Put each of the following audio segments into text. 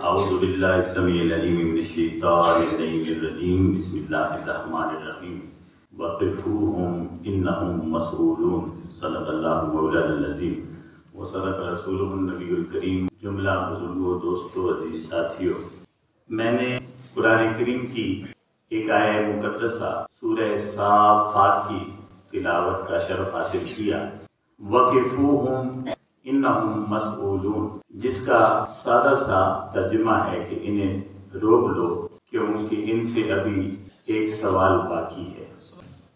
اعوذ باللہ السمیع العلیم من الشیطان الرجیم بسم اللہ الرحمن الرحیم وقفوہم انہم مسئولون صدق اللہ مولانا العظیم وصدق رسولہ النبی الکریم۔ جملہ بزرگوں، دوستوں، عزیز ساتھیوں، میں نے قرآن کریم کی ایک آیہ مقدسہ سورہ صافات کی تلاوت کا شرف حاصل کیا۔ وقفوہم انہم مسئولون، جس کا سادہ سا ترجمہ ہے کہ انہیں روک لو کیونکہ ان سے ابھی ایک سوال باقی ہے۔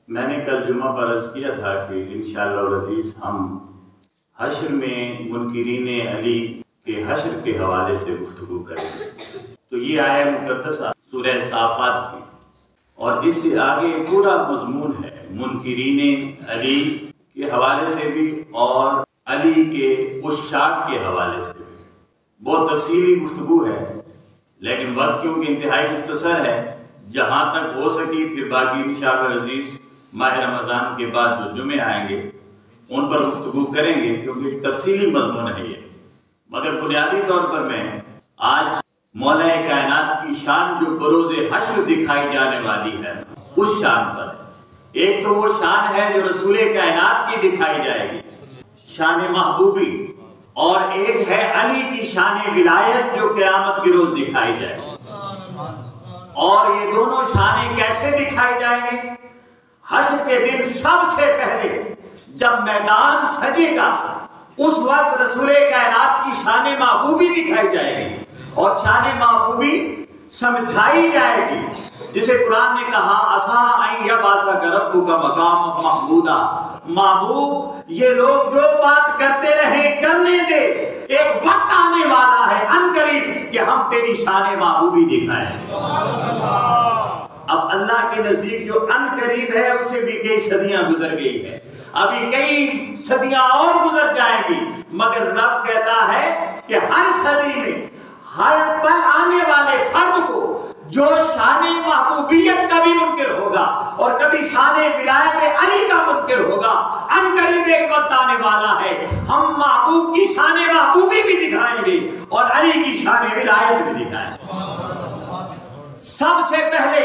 میں نے کل جمعہ پر عرض کیا تھا کہ انشاءاللہ العزیز ہم حشر میں منکرین علی کے حشر کے حوالے سے گفتگو کریں گے۔ تو یہ آیہ مقدسہ سورہ صافات کی، اور اس سے آگے پورا مضمون ہے منکرین علی کے حوالے سے بھی اور علی کے عشاق کے حوالے سے بھی۔ بہت تفصیلی گفتگو ہے، لیکن وقت کیونکہ انتہائی مختصر ہے، جہاں تک ہو سکی پھر باقی انشاءاللہ العزیز ماہ رمضان کے بعد جو جمعے آئیں گے ان پر گفتگو کریں گے، کیونکہ تفصیلی مضمون ہے یہ۔ مگر بنیادی طور پر میں آج مولا کائنات کی شان جو بروز حشر دکھائی جانے والی ہے اس شان پر، ایک تو وہ شان ہے جو رسول کائنات کی دکھائی جائے گی، شان محبوبی، اور ایک ہے علی کی شان ولایت جو قیامت کی روز دکھائی جائے گی۔ اور یہ دونوں شانیں کیسے دکھائی جائیں گی؟ حشر کے دن سب سے پہلے جب میدان سجے گا اس وقت رسول کائنات کی شان محبوبی دکھائی جائے گی، اور شان محبوبی سمجھائی جائے گی، جسے قرآن نے کہا عَسَىٰ أَن يَبْعَثَكَ رَبُّكَ مَقَامًا مَحْمُودًا۔ محبوب یہ لوگ جو بات کرتے رہے کرنے دے، ایک وقت آنے والا ہے عنقریب کہ ہم تیری شان محبوبی دکھائیں۔ اب اللہ کے نزدیک جو عنقریب ہے اسے بھی کئی صدیاں گزر گئی ہے، ابھی کئی صدیاں اور گزر جائیں گی، مگر رب کہتا ہے کہ ہر صدی میں ہر پل آنے والے فرد کو جو شان محبوبیت کا بھی منکر ہوگا اور کبھی شان ولایت علی کا منکر ہوگا، عنقریب ایک وقت آنے والا ہے ہم محبوب کی شان محبوبی بھی دکھائیں گے اور علی کی شان ولایت بھی دکھائیں گے۔ سب سے پہلے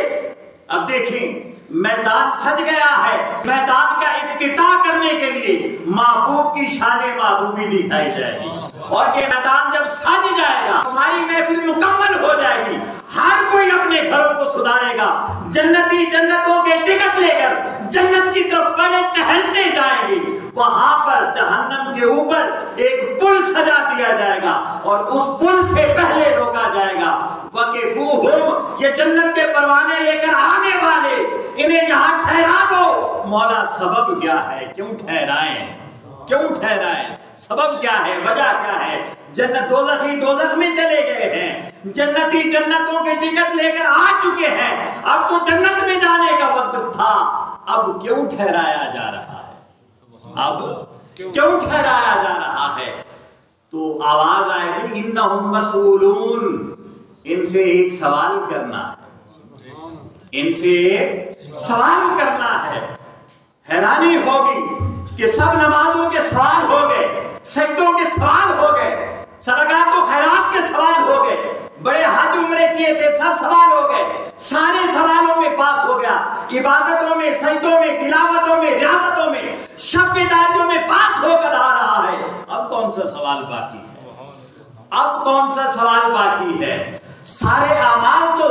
اب دیکھیں میدان سج گیا ہے، میدان کا افتتاح کرنے کے لیے محبوب کی شان محبوبی دکھائی جائے گی، اور یہ میدان جب سج جائے گا ساری محفل مکمل ہو جائے گی، ہر کوئی اپنے گھروں کو سدھارے گا، جنتی جنتوں کے ٹکٹ لے کر جنت کی طرف بڑے ٹہلتے جائیں گے، وہاں پر جہنم کے اوپر ایک پل سجا دیا جائے گا اور اس پل سے پہلے روکا جائے گا۔ وَقِفُوهُمْ، یہ جنت کے پروانے لے کر آنے والے، انہیں یہاں ٹھہرا دو۔ مولا سبب کیا ہے؟ کیوں ٹھہرائیں؟ کیوں ٹھہرائیں؟ سبب کیا ہے؟ وجہ کیا ہے؟ جنت دوزخی دوزخ میں چلے گئے ہیں، جنتی جنتوں کے ٹکٹ لے کر آ چکے ہیں، اب تو جنت میں جانے کا وقت تھا، اب کیوں ٹھہرایا جا رہا ہے؟ اب کیوں ٹھہرایا جا رہا ہے؟ تو آواز آئے گی انہم مسئولون، ان سے ایک سوال کرنا ہے، ان سے ایک سوال کرنا ہے۔ حیرانی ہوگی کہ سب نمازوں کے سوال ہو گئے، سجدوں کے سوال ہو گئے، صدقات و خیرات کے سوال ہو گئے، بڑے حج عمرے کیے تھے سب سوال ہو گئے، سارے سوالوں میں پاس ہو گیا، عبادتوں میں، سجدوں میں، تلاوتوں میں، ریاضتوں میں، شب بیداریوں میں پاس ہو کر آ رہا ہے۔ اب کون سا سوال باقی ہے؟ اب کون سا سوال باقی ہے؟ سارے اعمال تو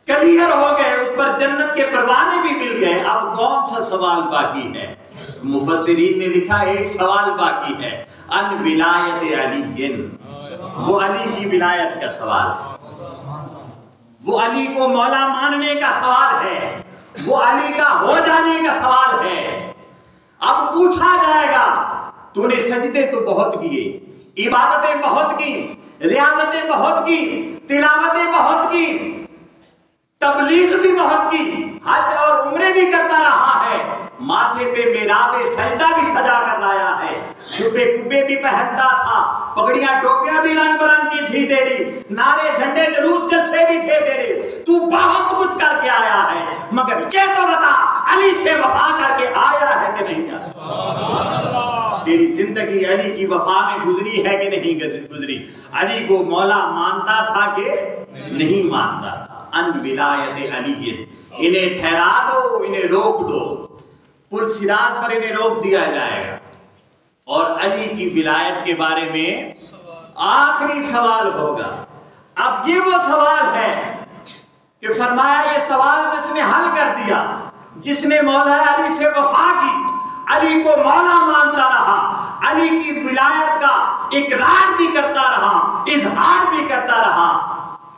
کلیئر ہو گئے، اس پر جنت کے پروانے بھی مل گئے، اب کون سا سوال باقی ہے؟ مفسرین نے لکھا ایک سوال باقی ہے، ان ولایت علی، وہ علی کی ولایت کا سوال ہے، وہ علی کو مولا ماننے کا سوال ہے، وہ علی کا ہو جانے کا سوال ہے۔ اب پوچھا جائے گا تو نے سجدے تو بہت کیے، عبادتیں بہت کی، ریاضتیں بہت کی، تلاوتیں بہت کی، تبلیغ بھی بہت کی، حج اور عمرے بھی کرتا رہا ہے، ماتھے پہ محراب سجدہ بھی سجا کر لایا ہے، جبے کبے بھی پہنتا تھا، پگڑیاں ٹوپیاں بھی رنگ برنگ کی تھی تیری، نعرے جھنڈے جلوس جلسے بھی تھے تیرے، تو تو بہت کچھ کر کے آیا ہے، مگر یہ تو بتا علی سے وفا کر کے آیا ہے کہ نہیں آیا؟ تیری زندگی علی کی وفا میں گزری ہے کہ نہیں گزری؟ علی کو مولا مانتا تھا کہ نہیں مانتا تھا؟ ان ولایت علی، انہیں ٹھہرا دو، انہیں روک دو، پل صراط پر انہیں روک دیا جائے گا۔ اور علی کی ولایت کے بارے میں آخری سوال ہوگا۔ اب یہ وہ سوال ہے کہ فرمایا یہ سوال جس نے حل کر دیا، جس نے مولا علی سے وفا کی، علی کو مولا مانتا رہا، علی کی ولایت کا اقرار بھی کرتا رہا، اظہار بھی کرتا رہا،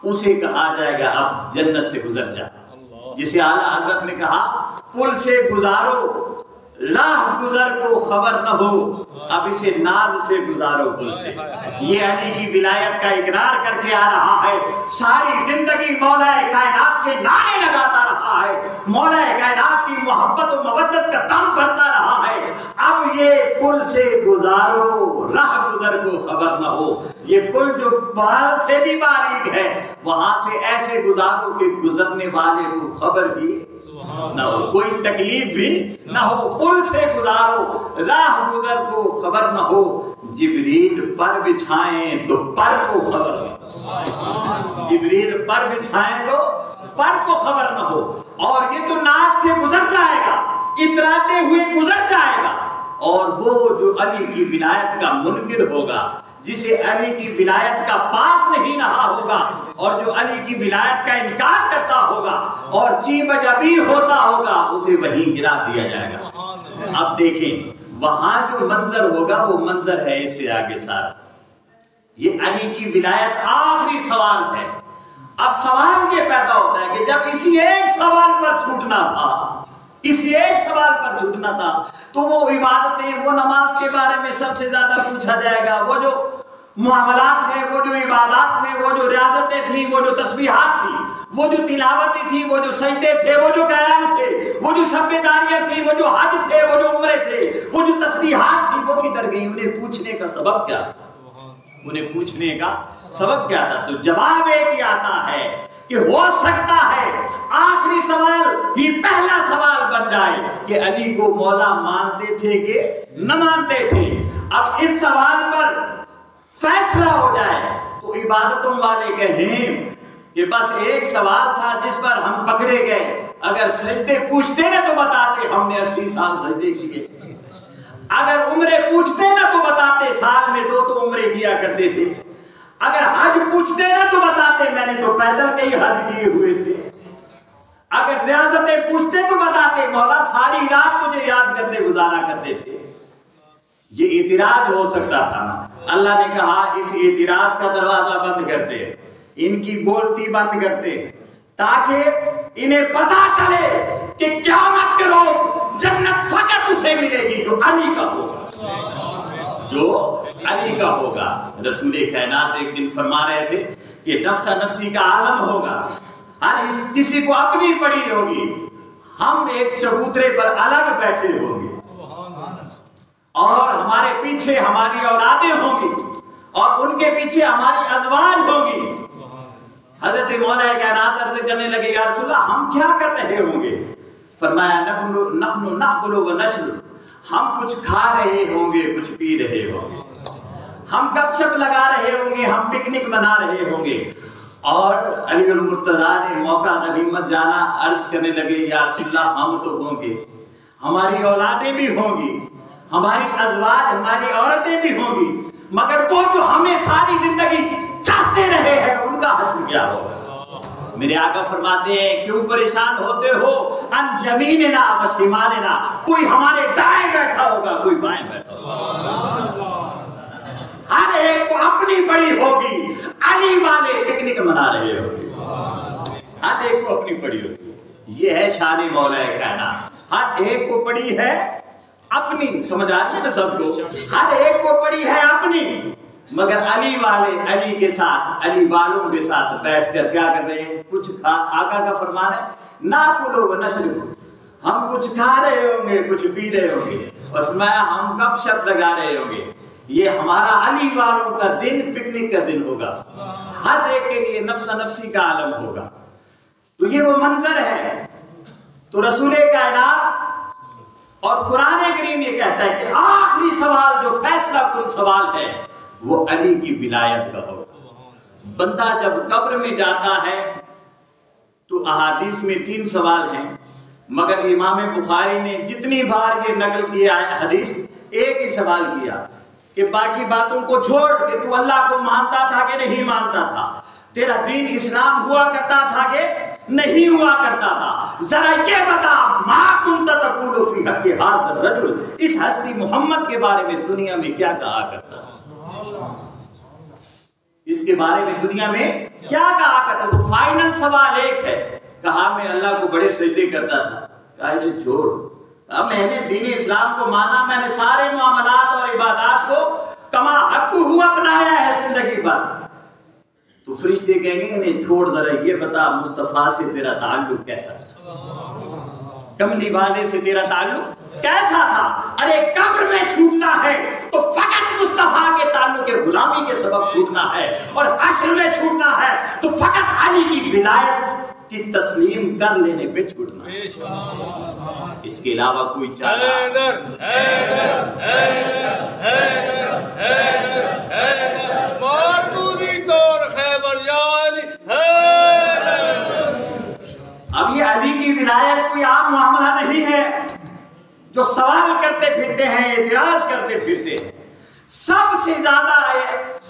اسے کہا جائے گا اب جنت سے گزر جا۔ جسے اعلیٰ حضرت نے کہا پل سے گزارو راہ گزر کو خبر نہ ہو، اب اسے ناز سے گزارو پل سے۔ یہ علی کی ولایت کا اقرار کر کے آ رہا ہے، ساری زندگی مولا کائنات کے نعرے لگاتا رہا ہے، مولا کائنات کی محبت و مودت کا دم بھرتا رہا ہے۔ اب یہ پل سے گزارو راہ گزر کو خبر نہ ہو، یہ پل جو بال سے بھی باریک ہے وہاں سے ایسے گزارو کہ گزرنے والے کو خبر بھی نہ ہو، کوئی تکلیف بھی نہ ہو، پل سے گزارو راہ گزر کو خبر نہ ہو، جبریل پر بچھائیں تو پر کو خبر نہ ہو، جبریل پر بچھائیں تو پر کو خبر نہ ہو۔ اور یہ تو ناز سے گزر جائے گا، اتراتے ہوئے گزر جائے گا، اور وہ جو علی کی ولایت کا منکر ہوگا، جسے علی کی ولایت کا پاس نہیں رہا ہوگا، اور جو علی کی ولایت کا انکار کرتا ہوگا اور چیب جبی ہوتا ہوگا، اسے وہیں گرا دیا جائے گا۔ اب دیکھیں وہاں جو منظر ہوگا وہ منظر ہے اس سے آگے سارا۔ یہ علی کی ولایت آخری سوال ہے۔ اب سوال یہ پیدا ہوتا ہے کہ جب اسی ایک سوال پر چھوٹنا تھا، اسی ایک سوال پر چھوٹنا تھا، تو وہ عبادتیں، وہ نماز کے بارے میں سب سے زیادہ پوچھا جائے گا، وہ جو معاملات تھے، وہ جو عبادات تھے، وہ جو ریاضتیں تھیں، وہ جو تسبیحات تھیں، وہ جو تلاوتیں تھیں، وہ جو سجدے تھے، وہ جو قیام تھے، وہ جو شب بیداریاں تھیں، وہ جو حج تھے، وہ جو عمرے تھے، وہ جو تسبیحات تھیں، وہ کدھر گئی؟ انہیں پوچھنے کا سبب کیا تھا؟ انہیں پوچھنے کا سبب کیا تھا؟ تو جواب ایک ہی آتا ہے کہ ہو سکتا ہے آخری سوال ہی پہلا سوال بن جائے کہ علی کو مولا مانتے تھے کہ نہ مانتے تھے۔ اب اس سوال پر فیصلہ ہو جائے تو عبادتوں والے کہیں کہ بس ایک سوال تھا جس پر ہم پکڑے گئے، اگر سجدے پوچھتے نا تو بتاتے ہم نے 80 سال سجدے کیے، اگر عمرے پوچھتے نا تو بتاتے سال میں 2 تو عمرے کیا کرتے تھے، اگر حج پوچھتے نا تو بتاتے میں نے تو پیدل کئی حج کیے ہوئے تھے، اگر ریاضتیں پوچھتے تو بتاتے مولا ساری رات تجھے یاد کرتے گزارا کرتے تھے۔ یہ اعتراض ہو سکتا تھا نا۔ اللہ نے کہا اس اعتراض کا دروازہ بند کرتے، ان کی بولتی بند کرتے، تاکہ انہیں پتا چلے کہ قیامت کے روز جنت فقط اسے ملے گی جو علی کا ہوگا، جو علی کا ہوگا۔ رسول کائنات ایک دن فرما رہے تھے کہ نفسا نفسی کا عالم ہوگا، ہر کسی کو اپنی پڑی ہوگی، ہم ایک چبوترے پر الگ بیٹھے ہوں گے اور ہمارے پیچھے ہماری اولادیں ہوں گی اور ان کے پیچھے ہماری ازواج ہوں گی۔ حضرت مولا کائنات عرض کرنے لگے یا رسول اللہ ہم کیا کر رہے ہوں گے؟ فرمایا نحن ناکل و نشرب، ہم کچھ کھا رہے ہوں گے، کچھ پی رہے ہوں گے، ہم گپ شپ لگا رہے ہوں گے، ہم پکنک منا رہے ہوں گے۔ اور علی المرتضیٰ نے موقع غنیمت جانا، عرض کرنے لگے یا رسول اللہ ہم تو ہوں گے، ہماری اولادیں بھی ہوں گی، ہماری ازواج، ہماری عورتیں بھی ہوں گی، مگر وہ جو ہمیں ساری زندگی چاہتے رہے ہیں ان کا حشر کیا ہوگا؟ میرے آقا فرماتے ہیں کیوں پریشان ہوتے ہو؟ ان یمیننا و شمالنا، کوئی ہمارے دائیں بیٹھا ہوگا، کوئی بائیں بیٹھا ہوگا، ہر ایک کو اپنی پڑی ہوگی۔ علی والے پکنک منا رہے ہوگی، ہر ایک کو اپنی پڑی ہوگی۔ یہ ہے شان مولا کائنات، ہر ایک کو پڑی ہے اپنی، سمجھ آ رہی ہے نا سب کو؟ ہر ایک کو پڑی ہے اپنی، مگر علی والے علی کے ساتھ، علی والوں کے ساتھ بیٹھ کر کیا کر رہے ہیں؟ کچھ کھا، آقا کا فرمان ہے ناکلو و نشرب، ہم کچھ کھا رہے ہوں گے، کچھ پی رہے ہوں گے، اور فرمایا ہم گپ شپ لگا رہے ہوں گے۔ یہ ہمارا علی والوں کا دن پکنک کا دن ہوگا، ہر ایک کے لیے نفس نفسی کا عالم ہوگا۔ تو یہ وہ منظر ہے. تو رسول کائنات اور قرآن کریم یہ کہتا ہے کہ آخری سوال جو فیصلہ کن سوال ہے وہ علی کی ولایت کا ہوگا. بندہ جب قبر میں جاتا ہے تو احادیث میں 3 سوال ہیں، مگر امام بخاری نے جتنی بار یہ نقل کیا ہے حدیث، ایک ہی سوال کیا کہ باقی باتوں کو چھوڑ کہ تو اللہ کو مانتا تھا کہ نہیں مانتا تھا، تیرا دین اسلام ہوا کرتا تھا کہ نہیں ہوا کرتا تھا، ذرا یہ بتا ما کنت تقول فی حق ھذا الرجل، اس ہستی محمد کے بارے میں دنیا میں کیا کہا کرتا تھا، اس کے بارے میں دنیا میں کیا کہا کرتا. تو فائنل سوال ایک ہے، کہا میں اللہ کو بڑے سجدے کرتا تھا، کہا اسے چھوڑ، اب میں نے دین اسلام کو مانا، میں نے سارے معاملات اور عبادات کو کما حق ہوا اپنایا ہے زندگی پر. تو فرشتے کہیں گے انہیں چھوڑ، ذرا یہ بتا مصطفیٰ سے تیرا تعلق کیسا ہے، کملی والے سے تیرا تعلق کیسا تھا. ارے قبر میں چھوٹنا ہے تو فقط مصطفیٰ کے تعلق کے غلامی کے سبب چھوٹنا ہے، اور حشر میں چھوٹنا ہے تو فقط علی کی ولایت کی تسلیم کر لینے پہ چھوٹنا ہے، اس کے علاوہ کوئی چارہ. اب یہ علی کی ولایت کوئی عام معاملہ نہیں ہے جو سوال کرتے پھرتے ہیں، اعتراض کرتے پھرتے ہیں. سب سے زیادہ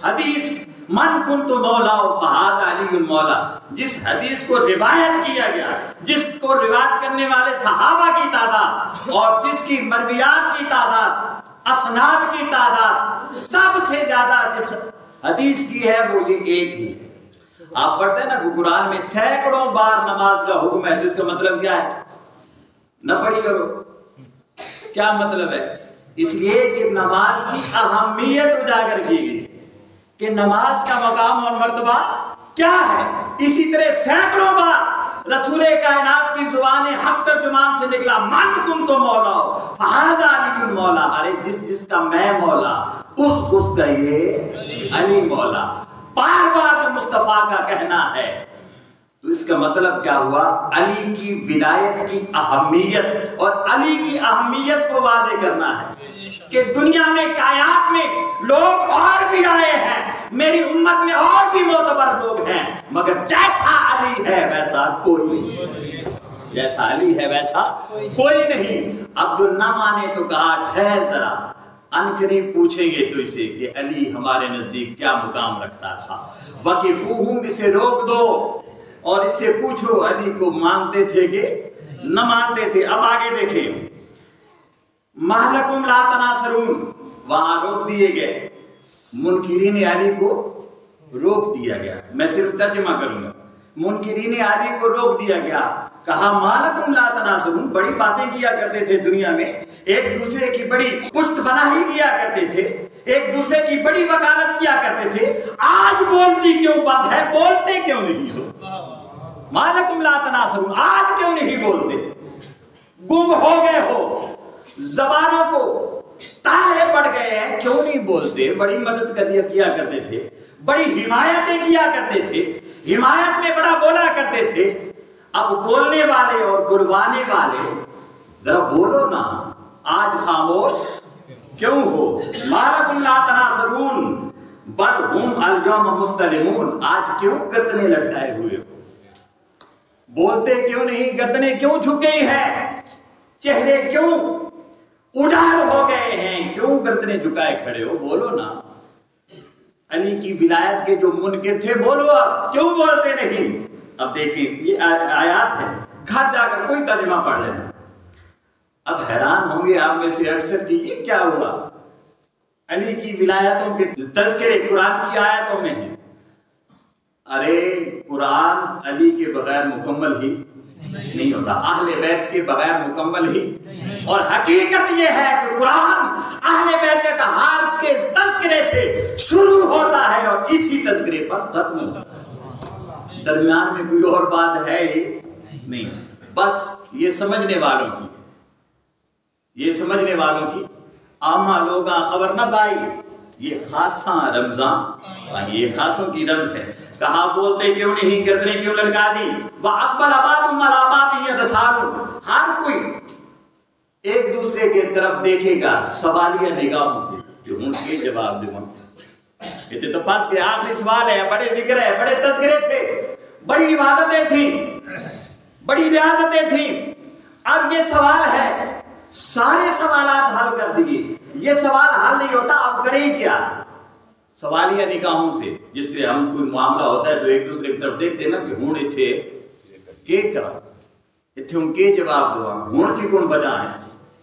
حدیث من کنت مولا فہذا علی المولا، جس حدیث کو روایت کیا گیا، جس کو روایت کرنے والے صحابہ کی تعداد اور جس کی مرویات کی تعداد، اسناد کی تعداد سب سے زیادہ جس حدیث کی ہے وہ یہ ایک ہی ہے. آپ پڑھتے ہیں نا کہ قرآن میں سینکڑوں بار نماز کا حکم ہے، جس کا مطلب کیا ہے؟ نہ پڑھی کرو. کیا مطلب ہے؟ اس لیے کہ نماز کی اہمیت اجاگر کی گئی کہ نماز کا مقام اور مرتبہ کیا ہے. اسی طرح سینکڑوں بار رسول کائنات کی زبان حق ترجمان سے نکلا من کنت مولا فہذا علی المولا، ارے جس کا میں مولا اس کا یہ علی مولا. بار بار جو مصطفیٰ کا کہنا ہے تو اس کا مطلب کیا ہوا؟ علی کی ولایت کی اہمیت اور علی کی اہمیت کو واضح کرنا ہے کہ دنیا میں کائنات میں لوگ اور بھی آئے ہیں، میری امت میں اور بھی معتبر لوگ ہیں، مگر جیسا علی ہے ویسا کوئی نہیں، جیسا علی ہے ویسا کوئی نہیں. اب جو نہ مانے تو کہا ٹھہر ذرا، عنقریب پوچھیں گے تو اسے کہ علی ہمارے نزدیک کیا مقام رکھتا تھا. وقفوہم، اسے روک دو اور اس سے پوچھو علی کو مانتے تھے کہ نہ مانتے تھے. اب آگے دیکھیں، مَحْلَكُمْ لَا تَنَاصَرُونَ، وہاں روک دیے گئے، منکرین علی کو روک دیا گیا. میں صرف ترجمہ کروں گا. منکرین علی کو روک دیا گیا، کہا مَحْلَكُمْ لَا تَنَاصَرُونَ، بڑی باتیں کیا کرتے تھے دنیا میں، ایک دوسرے کی بڑی پشت پناہی کیا کرتے تھے، ایک دوسرے کی بڑی وکالت کیا کرتے تھے، آج بولتی کیوں بند ہے؟ بولتے کیوں نہیں ہو؟ مَحْلَكُمْ لَا تَنَاصَرُونَ، آج کیوں نہیں بولتے؟ گم ہو گئے ہو، زبانوں کو تالے پڑ گئے ہیں، کیوں نہیں بولتے؟ بڑی مدد کیا کرتے تھے، بڑی حمایتیں کیا کرتے تھے، حمایت میں بڑا بولا کرتے تھے. اب بولنے والے اور بلوانے والے ذرا بولو نا، آج خاموش کیوں ہو؟ مَحْلَكُمْ لَا تَنَاصَرُونَ بَلْ هُمْ الْيَوْمَ مُسْتَلِمُونَ، آج کیوں گردنیں لٹکائے ہوئے ہو؟ بولتے کیوں نہیں؟ گردنیں کیوں جھک گئی ہیں؟ چہرے کیوں اجاڑ ہو گئے ہیں؟ کیوں گردنیں جھکائے کھڑے ہو؟ بولو نا. علی کی ولایت کے جو منکر تھے، بولو، اب کیوں بولتے نہیں؟ اب دیکھیں یہ آیات ہے، گھر جا کر کوئی ترجمہ پڑھ لینا. اب حیران ہوں گے آپ میں سے اکثر کہ یہ کیا ہوا؟ علی کی ولایتوں کے تذکرے قرآن کی آیتوں میں ہیں. ارے قرآن علی کے بغیر مکمل ہی نہیں ہوتا، اہل بیت کے بغیر مکمل ہی. اور حقیقت یہ ہے کہ قرآن اہل بیت طہار کے تذکرے سے شروع ہوتا ہے اور اسی تذکرے پر ختم ہوتا ہے. درمیان میں کوئی اور بات ہے ہی نہیں. بس یہ سمجھنے والوں کی، یہ سمجھنے والوں کی، عامہ لوگاں خبر نہ پائی، یہ خاصاں رمضان، یہ خاصوں کی رمض ہے. کہا بولتے کیوں نہیں، گردنیں کیوں لٹکا دی؟ وَأَقْبَلَ بَعْضُهُمْ عَلَىٰ بَعْضٍ يَتَسَاءَلُونَ، ہر کوئی ایک دوسرے کی طرف دیکھے گا سوالیہ نگاہوں سے کہ ان کے جواب دوں۔ یہ تو پاس کے آخری سوال ہے، بڑے ذکر ہے، بڑے تذکرے تھے، بڑی عبادتیں تھیں، بڑی ریاضتیں تھیں، اب یہ سوال ہے، سارے سوالات حل کر دیے، یہ سوال حل نہیں ہوتا، اب کریں کیا؟ سوالیہ نگاہوں سے، جس طرح ہم کوئی معاملہ ہوتا ہے تو ایک دوسرے کی طرف دیکھتے ہیں نا کہ ہوں اتھے کے کرا، اتھے ان کے جواب دو، ہوں کی کون بجائیں،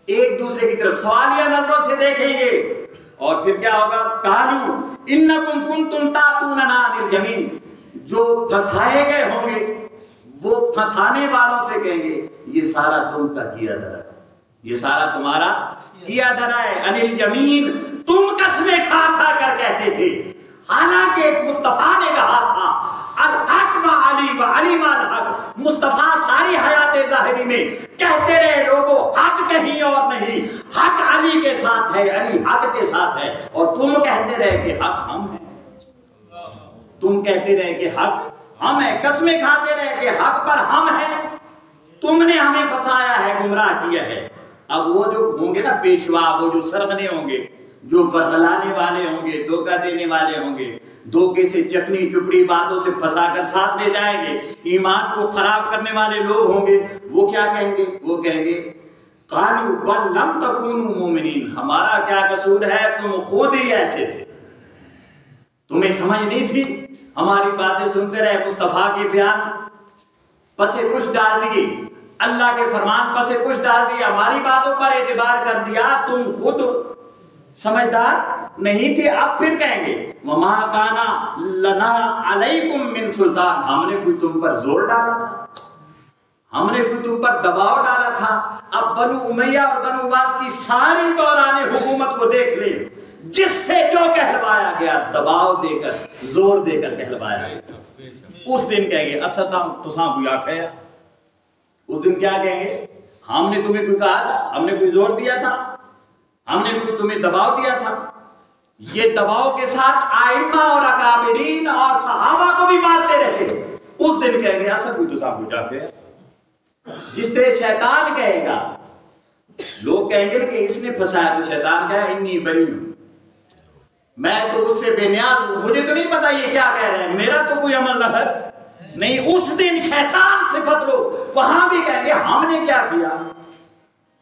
ایک دوسرے کی طرف سوالیہ نظروں سے دیکھیں گے، اور پھر کیا ہوگا؟ قالوا انکم کنتم تاتوننا عن الجمین، جو پھنسائے گئے ہوں گے وہ پھنسانے والوں سے کہیں گے یہ سارا تم کا کیا دھرا ہے، یہ سارا تمہارا کیا دھرا ہے، عن الجمین، تم قسمیں کھا کھا کر کہتے تھے، حالانکہ مصطفیٰ نے کہا تھا الحق ما علی و علی ما الحق، مصطفیٰ ساری حیات ظاہری میں کہتے رہے لوگوں حق کہیں اور نہیں، حق علی کے ساتھ ہے، علی حق کے ساتھ ہے، اور تم کہتے رہے کہ حق ہم ہیں، تم کہتے رہے کہ حق ہم ہیں، قسمیں کھاتے رہے کہ حق پر ہم ہیں، تم نے ہمیں پھنسایا ہے، گمراہ کیا ہے۔ اب وہ جو ہوں گے نا پیشوا، وہ جو سرغنے ہوں گے، جو ورغلانے والے ہوں گے، دھوکہ دینے والے ہوں گے، دھوکے سے چکنی چپڑی باتوں سے پھنسا کر ساتھ لے جائیں گے، ایمان کو خراب کرنے والے لوگ ہوں گے، وہ کیا کہیں گے؟ وہ کہیں گے قالوا بل لم تکونوا مؤمنین، ہمارا کیا قصور ہے، تم خود ہی ایسے تھے، تمہیں سمجھ نہیں تھی، ہماری باتیں سنتے رہے، مصطفیٰ کے بیان پسے کچھ ڈال دیے، اللہ کے فرمان پسے کچھ ڈال دیا، ہماری باتوں پر اعتبار کر دیا، تم خود سمجھدار نہیں تھے۔ اب پھر کہیں گے وما کانا لنا علیکم من سلطان، ہم نے کوئی تم پر زور ڈالا تھا، ہم نے کوئی تم پر دباؤ ڈالا تھا؟ اب بنو امیہ اور بنو عباس کی ساری دوران حکومت کو دیکھ لیں، جس سے جو کہلوایا گیا دباؤ دے کر، زور دے کر کہلوایا گیا، اس دن کہیں گے اسدام تساں کوئی آکھیا، اس دن کیا کہیں گے؟ ہم نے تمہیں کوئی کہا تھا، ہم نے کوئی زور دیا تھا، ہم نے کوئی تمہیں دباؤ دیا تھا؟ یہ دباؤ کے ساتھ آئمہ اور اکابرین اور صحابہ کو بھی مارتے رہے، اس دن کہیں گے ایسا کوئی تساں کوئی آکھیا، جس طرح شیطان کہے گا، لوگ کہیں گے کہ اس نے پھنسایا، تو شیطان کہا انی بری ہوں، میں تو اس سے بے نیاز ہوں، مجھے تو نہیں پتا یہ کیا کہہ رہے ہیں، میرا تو کوئی عمل نہ ہے نہیں۔ اس دن شیطان صفت لو، وہاں بھی کہیں گے ہم نے کیا کیا،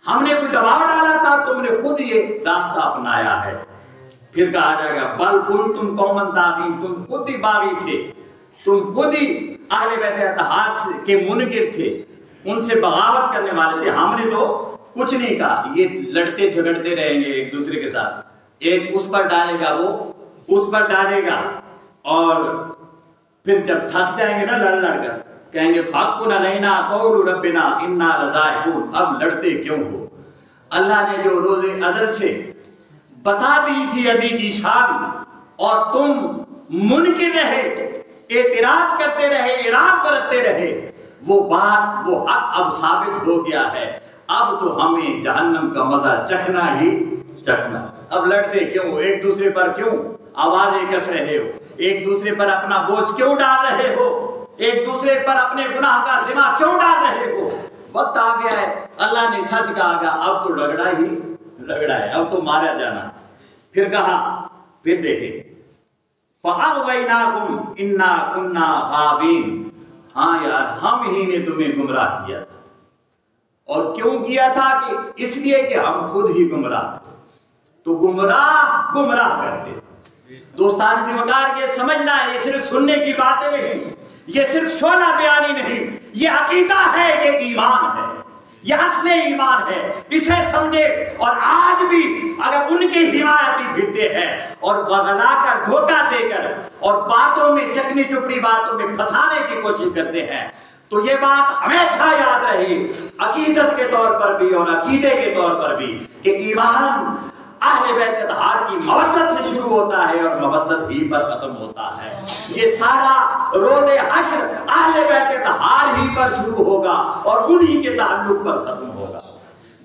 ہم نے کوئی دباؤ ڈالا تھا، تم نے خود یہ راستہ اپنایا ہے۔ پھر کہا جائے گا بل کنتم قوما طاغین، تم خود ہی باغی تھے، تم خود ہی اہل بیت اطہار کے منکر تھے، ان سے بغاوت کرنے والے تھے، ہم نے تو کچھ نہیں کہا۔ یہ لڑتے جھگڑتے رہیں گے ایک دوسرے کے ساتھ، ایک اس پر ڈالے گا، وہ اس پر ڈالے گا، اور پھر جب تھک جائیں گے نا لڑ لڑ کر، کہیں گے فَحَقٌّ عَلَيْنَا قَوْلُ رَبِّنَا إِنَّا لَذَائِقُونَ، اب لڑتے کیوں ہو؟ اللہ نے جو روز ازل سے بتا دی تھی ابھی کی شان، اور تم منکر رہے، اعتراض کرتے رہے، اعراض برتتے رہے، وہ بات وہ حق اب ثابت ہو گیا ہے، اب تو ہمیں جہنم کا مزہ چکھنا ہی چکھنا۔ اب لڑتے کیوں؟ ایک دوسرے پر کیوں آوازیں کس رہے ہو؟ ایک دوسرے پر اپنا بوجھ کیوں ڈال رہے ہو؟ ایک دوسرے پر اپنے گناہ کا ذمہ کیوں ڈال رہے ہو؟ وقت آ گیا ہے، اللہ نے سچ کہا گا، اب تو رگڑا ہی رگڑا ہے، اب تو مارا جانا۔ پھر کہا، پھر دیکھیں فَأَغْوَيْنَاكُمْ إِنَّا كُنَّا غَاوِينَ، ہاں یار ہم ہی نے تمہیں گمراہ کیا تھا، اور کیوں کیا تھا؟ کہ اس لیے کہ ہم خود ہی گمراہ تھے، تو گمراہ گمراہ کرتے۔ دوستان سے وقار یہ سمجھنا ہے، یہ صرف سننے کی باتیں نہیں، یہ صرف شعلہ بیانی نہیں، یہ عقیدہ ہے، یہ ایمان ہے، یہ اصل ایمان ہے، اسے سمجھے۔ اور آج بھی اگر ان کی حمایتی پھرتے ہیں اور وغلا کر دھوکہ دے کر اور باتوں میں چکنی چپڑی باتوں میں پھنسانے کی کوشش کرتے ہیں، تو یہ بات ہمیشہ یاد رہے عقیدت کے طور پر بھی اور عقیدے کے طور پر بھی، کہ ایمان اہل بیت اطہار کی مودت سے شروع ہوتا ہے اور مودت ہی پر ختم ہوتا ہے۔ یہ سارا روز حشر اہل بیت اطہار ہی پر شروع ہوگا اور انہی کے تعلق پر ختم ہوگا۔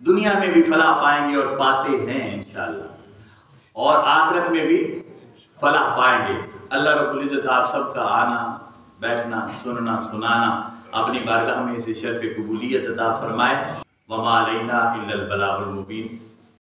دنیا میں بھی فلاح پائیں گے اور پاتے ہیں انشاءاللہ، اور آخرت میں بھی فلاح پائیں گے۔ اللہ رب العزت آپ سب کا آنا، بیٹھنا، سننا، سنانا اپنی بارگاہ میں اسے شرف قبولیت عطا فرمائے۔ وما علینا الا البلاغ المبین۔